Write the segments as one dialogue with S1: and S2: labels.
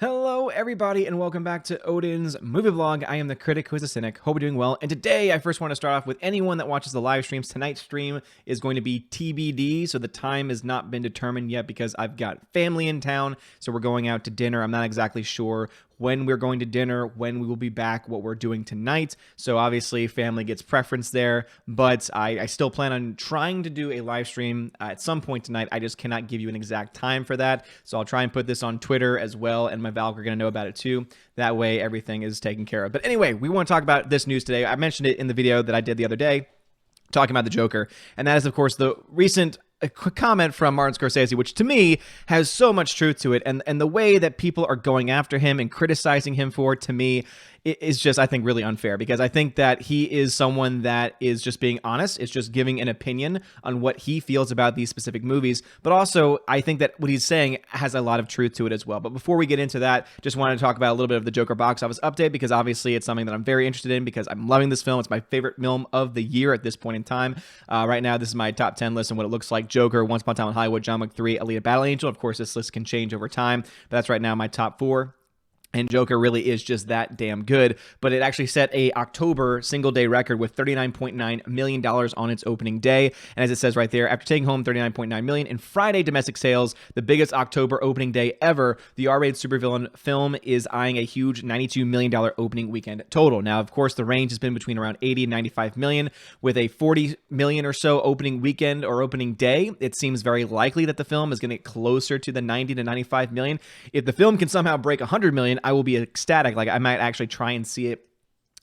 S1: Hello, everybody, and welcome back to Odin's movie vlog. I am the critic who is a cynic. Hope you're doing well. And today, I first want to start off with anyone that watches the live streams. Tonight's stream is going to be TBD, so the time has not been determined yet because I've got family in town, so we're going out to dinner. I'm not exactly sure when we're going to dinner, when we will be back, what we're doing tonight. So obviously family gets preference there, but I still plan on trying to do a live stream at some point tonight. I just cannot give you an exact time for that. So I'll try and put this on Twitter as well, and my Valk are going to know about it too. That way everything is taken care of. But anyway, we want to talk about this news today. I mentioned it in the video that I did the other day, talking about the Joker, and that is, of course, the recent a quick comment from Martin Scorsese, which to me has so much truth to it, and the way that people are going after him and criticizing him for, to me, is just, I think, really unfair, because I think that he is someone that is just being honest. It's just giving an opinion on what he feels about these specific movies, but also I think that what he's saying has a lot of truth to it as well. But before we get into that, just wanted to talk about a little bit of the Joker box office update, because obviously it's something that I'm very interested in, because I'm loving this film. It's my favorite film of the year at this point in time. Right now, this is my top 10 list and what it looks like. Joker, Once Upon a Time in Hollywood, John Wick 3, Alita Battle Angel. Of course, this list can change over time, but that's right now my top 4. And Joker really is just that damn good. But it actually set a October single-day record with $39.9 million on its opening day. And as it says right there, after taking home $39.9 million in Friday domestic sales, the biggest October opening day ever, the R-rated supervillain film is eyeing a huge $92 million opening weekend total. Now, of course, the range has been between around 80 and 95 million, with a 40 million or so opening weekend or opening day. It seems very likely that the film is going to get closer to the 90 to 95 million. If the film can somehow break 100 million, I will be ecstatic. Like, I might actually try and see it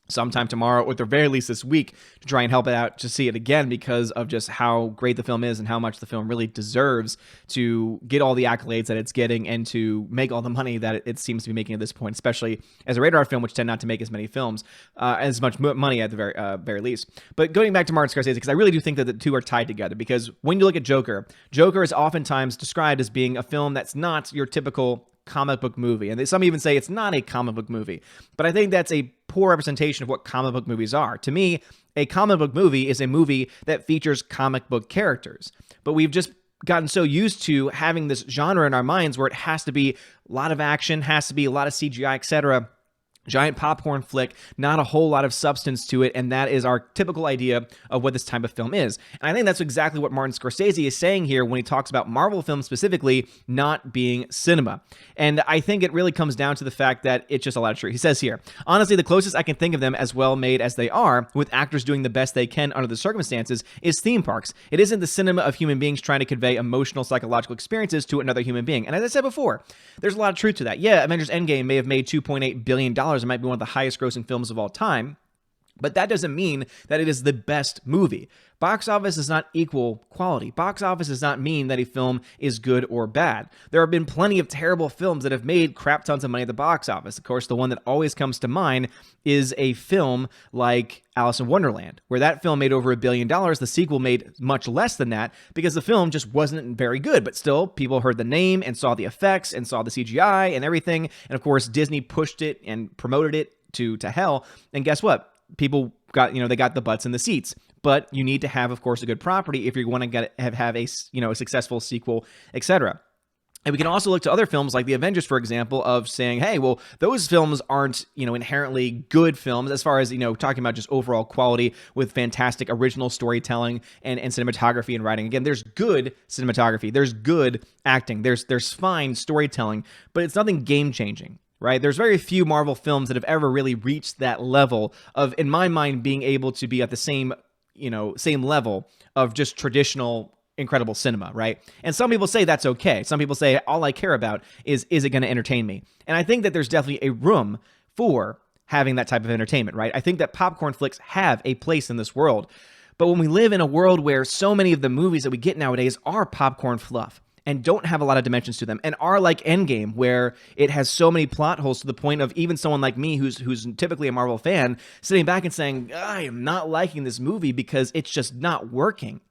S1: sometime tomorrow, or at the very least this week, to try and help it out to see it again, because of just how great the film is and how much the film really deserves to get all the accolades that it's getting and to make all the money that it seems to be making at this point, especially as a rated R film, which tend not to make as many films, as much money at the very least. But going back to Martin Scorsese, because I really do think that the two are tied together, because when you look at Joker, Joker is oftentimes described as being a film that's not your typical comic book movie, and some even say it's not a comic book movie, but I think that's a poor representation of what comic book movies are. To me, a comic book movie is a movie that features comic book characters, but we've just gotten so used to having this genre in our minds where it has to be a lot of action, has to be a lot of CGI, etc. Giant popcorn flick, not a whole lot of substance to it, and that is our typical idea of what this type of film is. And I think that's exactly what Martin Scorsese is saying here when he talks about Marvel films specifically not being cinema. And I think it really comes down to the fact that it's just a lot of truth. He says here, honestly, the closest I can think of them as well made as they are, with actors doing the best they can under the circumstances, is theme parks. It isn't the cinema of human beings trying to convey emotional, psychological experiences to another human being. And as I said before, there's a lot of truth to that. Yeah, Avengers Endgame may have made $2.8 billion. It might be one of the highest grossing films of all time, but that doesn't mean that it is the best movie. Box office does not equal quality. Box office does not mean that a film is good or bad. There have been plenty of terrible films that have made crap tons of money at the box office. Of course, the one that always comes to mind is a film like Alice in Wonderland, where that film made over $1 billion. The sequel made much less than that because the film just wasn't very good, but still people heard the name and saw the effects and saw the CGI and everything. And of course, Disney pushed it and promoted it to hell. And guess what? People got, they got the butts in the seats. But you need to have, of course, a good property if you want to have a successful sequel, etc. And we can also look to other films like the Avengers, for example, of saying, hey, well, those films aren't, inherently good films as far as, talking about just overall quality with fantastic original storytelling and cinematography and writing. Again, there's good cinematography, there's good acting, there's fine storytelling, but it's nothing game-changing. Right? There's very few Marvel films that have ever really reached that level of, in my mind, being able to be at the same level of just traditional incredible cinema, right? And some people say that's okay. Some people say all I care about is it going to entertain me? And I think that there's definitely a room for having that type of entertainment, right? I think that popcorn flicks have a place in this world. But when we live in a world where so many of the movies that we get nowadays are popcorn fluff and don't have a lot of dimensions to them, and are like Endgame, where it has so many plot holes to the point of even someone like me, who's typically a Marvel fan, sitting back and saying, I am not liking this movie because it's just not working.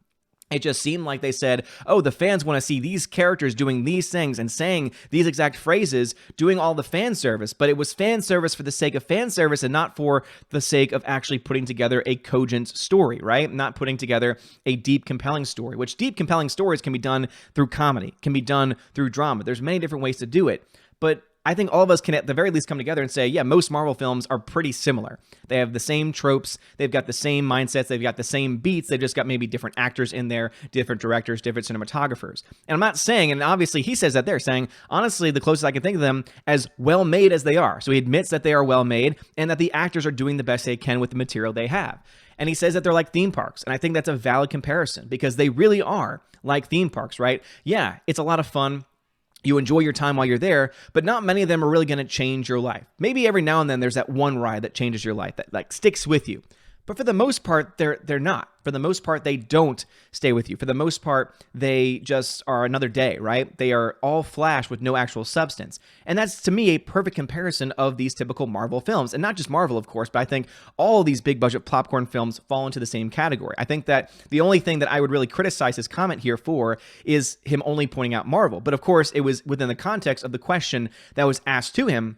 S1: It just seemed like they said, oh, the fans want to see these characters doing these things and saying these exact phrases, doing all the fan service. But it was fan service for the sake of fan service and not for the sake of actually putting together a cogent story, right? Not putting together a deep, compelling story, which deep, compelling stories can be done through comedy, can be done through drama. There's many different ways to do it. But I think all of us can at the very least come together and say, yeah, most Marvel films are pretty similar. They have the same tropes, they've got the same mindsets, they've got the same beats, they've just got maybe different actors in there, different directors, different cinematographers. And I'm not saying, and obviously he says that they're saying, honestly, the closest I can think of them as well made as they are. So he admits that they are well made and that the actors are doing the best they can with the material they have. And he says that they're like theme parks. And I think that's a valid comparison because they really are like theme parks, right? Yeah, it's a lot of fun. You enjoy your time while you're there, but not many of them are really going to change your life. Maybe every now and then there's that one ride that changes your life, that like sticks with you. But for the most part, they're not. For the most part, they don't stay with you. For the most part, they just are another day, right? They are all flash with no actual substance. And that's, to me, a perfect comparison of these typical Marvel films. And not just Marvel, of course, but I think all of these big budget popcorn films fall into the same category. I think that the only thing that I would really criticize his comment here for is him only pointing out Marvel. But of course, it was within the context of the question that was asked to him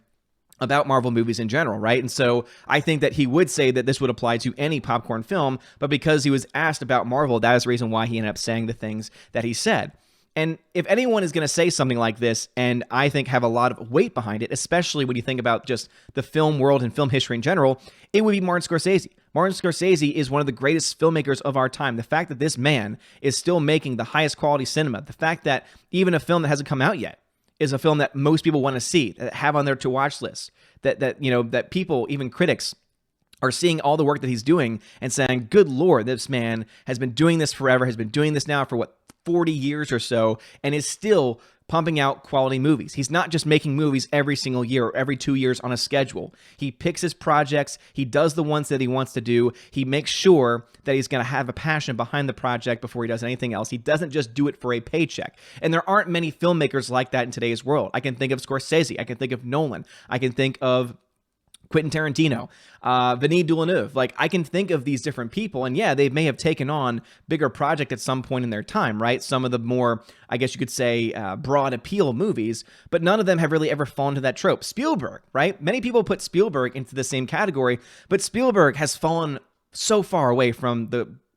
S1: about Marvel movies in general, right? And so I think that he would say that this would apply to any popcorn film, but because he was asked about Marvel, that is the reason why he ended up saying the things that he said. And if anyone is going to say something like this, and I think have a lot of weight behind it, especially when you think about just the film world and film history in general, it would be Martin Scorsese. Martin Scorsese is one of the greatest filmmakers of our time. The fact that this man is still making the highest quality cinema, the fact that even a film that hasn't come out yet is a film that most people want to see, that have on their to-watch list, that people, even critics, are seeing all the work that he's doing and saying, good Lord, this man has been doing this forever, has been doing this now for 40 years or so, and is still pumping out quality movies. He's not just making movies every single year or every 2 years on a schedule. He picks his projects. He does the ones that he wants to do. He makes sure that he's going to have a passion behind the project before he does anything else. He doesn't just do it for a paycheck. And there aren't many filmmakers like that in today's world. I can think of Scorsese. I can think of Nolan. I can think of Quentin Tarantino, Denis Villeneuve. Like, I can think of these different people, and yeah, they may have taken on bigger project at some point in their time, right? Some of the more, I guess you could say, broad appeal movies, but none of them have really ever fallen to that trope. Spielberg, right? Many people put Spielberg into the same category, but Spielberg has fallen so far away from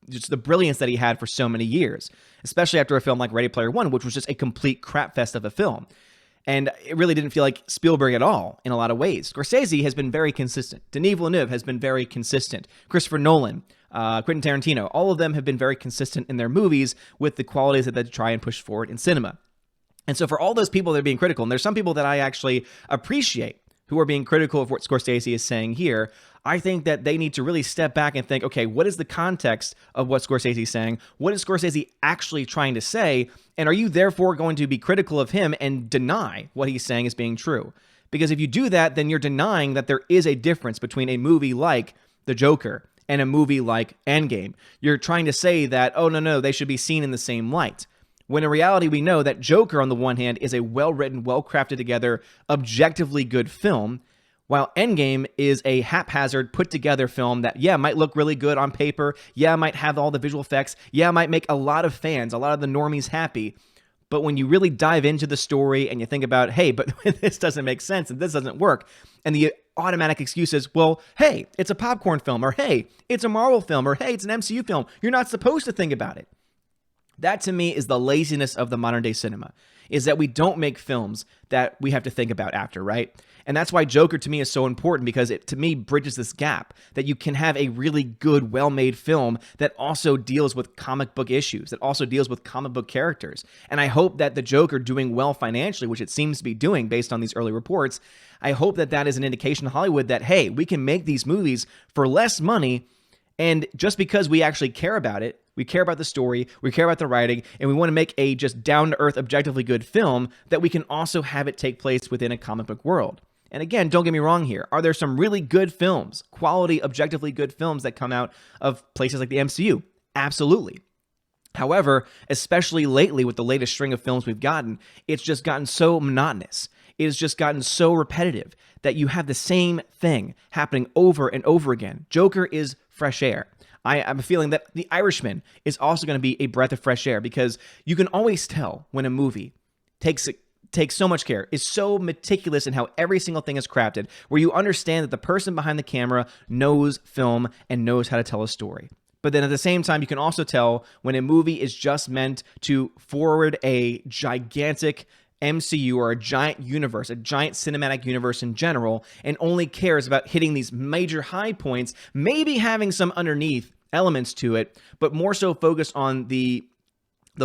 S1: just the brilliance that he had for so many years, especially after a film like Ready Player One, which was just a complete crap fest of a film. And it really didn't feel like Spielberg at all in a lot of ways. Scorsese has been very consistent. Denis Villeneuve has been very consistent. Christopher Nolan, Quentin Tarantino, all of them have been very consistent in their movies with the qualities that they try and push forward in cinema. And so for all those people that are being critical, and there's some people that I actually appreciate who are being critical of what Scorsese is saying here, I think that they need to really step back and think, okay, what is the context of what Scorsese is saying? What is Scorsese actually trying to say? And are you therefore going to be critical of him and deny what he's saying is being true? Because if you do that, then you're denying that there is a difference between a movie like The Joker and a movie like Endgame. You're trying to say that, oh, no, they should be seen in the same light. When in reality, we know that Joker, on the one hand, is a well-written, well-crafted together, objectively good film, while Endgame is a haphazard, put-together film that, yeah, might look really good on paper, yeah, might have all the visual effects, yeah, might make a lot of fans, a lot of the normies happy, but when you really dive into the story and you think about, hey, but this doesn't make sense and this doesn't work, and the automatic excuse is, well, hey, it's a popcorn film, or hey, it's a Marvel film, or hey, it's an MCU film, you're not supposed to think about it. That, to me, is the laziness of the modern-day cinema, is that we don't make films that we have to think about after, right? And that's why Joker, to me, is so important, because it, to me, bridges this gap, that you can have a really good, well-made film that also deals with comic book issues, that also deals with comic book characters. And I hope that the Joker doing well financially, which it seems to be doing based on these early reports, I hope that that is an indication to Hollywood that, hey, we can make these movies for less money, and just because we actually care about it, we care about the story, we care about the writing, and we want to make a just down-to-earth, objectively good film, that we can also have it take place within a comic book world. And again, don't get me wrong here. Are there some really good films, quality, objectively good films that come out of places like the MCU? Absolutely. However, especially lately with the latest string of films we've gotten, it's just gotten so monotonous. It has just gotten so repetitive that you have the same thing happening over and over again. Joker is fresh air. I'm feeling that The Irishman is also going to be a breath of fresh air, because you can always tell when a movie takes so much care, is so meticulous in how every single thing is crafted, where you understand that the person behind the camera knows film and knows how to tell a story. But then at the same time, you can also tell when a movie is just meant to forward a gigantic MCU or a giant universe, a giant cinematic universe in general, and only cares about hitting these major high points, maybe having some underneath elements to it, but more so focused on the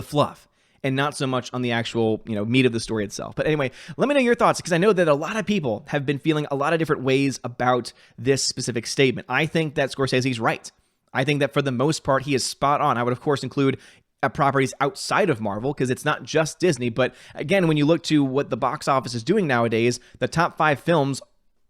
S1: fluff and not so much on the actual, meat of the story itself. But anyway, let me know your thoughts, because I know that a lot of people have been feeling a lot of different ways about this specific statement. I think that Scorsese's right. I think that for the most part, he is spot on. I would, of course, include properties outside of Marvel, because it's not just Disney. But again, when you look to what the box office is doing nowadays, the top 5 films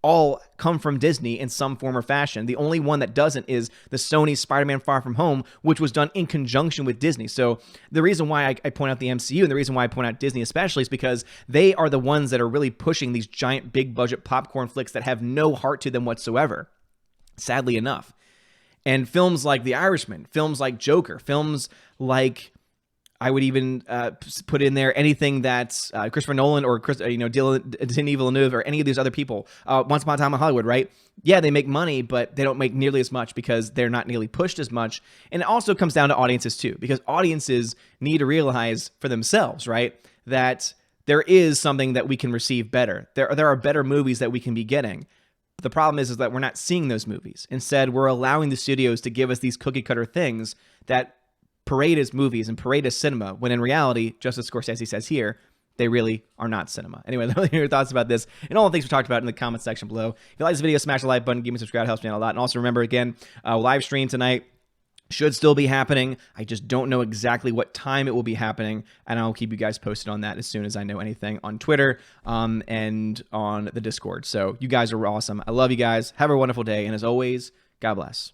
S1: all come from Disney in some form or fashion. The only one that doesn't is the Sony Spider-Man Far From Home, which was done in conjunction with Disney. So the reason why I point out the MCU and the reason why I point out Disney especially is because they are the ones that are really pushing these giant, big budget popcorn flicks that have no heart to them whatsoever, sadly enough. And films like The Irishman, films like Joker, films like, I would even put in there anything that Christopher Nolan or Denis Villeneuve or any of these other people, Once Upon a Time in Hollywood, right? Yeah, they make money, but they don't make nearly as much because they're not nearly pushed as much. And it also comes down to audiences too, because audiences need to realize for themselves, right, that there is something that we can receive better. There are better movies that we can be getting. But the problem is that we're not seeing those movies. Instead, we're allowing the studios to give us these cookie cutter things that parade as movies and parade as cinema, when in reality, just as Scorsese says here, they really are not cinema. Anyway, let me hear your thoughts about this and all the things we talked about in the comment section below. If you like this video, smash the like button, give me a subscribe, it helps me out a lot. And also remember, again, live stream tonight should still be happening. I just don't know exactly what time it will be happening, and I'll keep you guys posted on that as soon as I know anything on Twitter and on the Discord. So you guys are awesome. I love you guys. Have a wonderful day, and as always, God bless.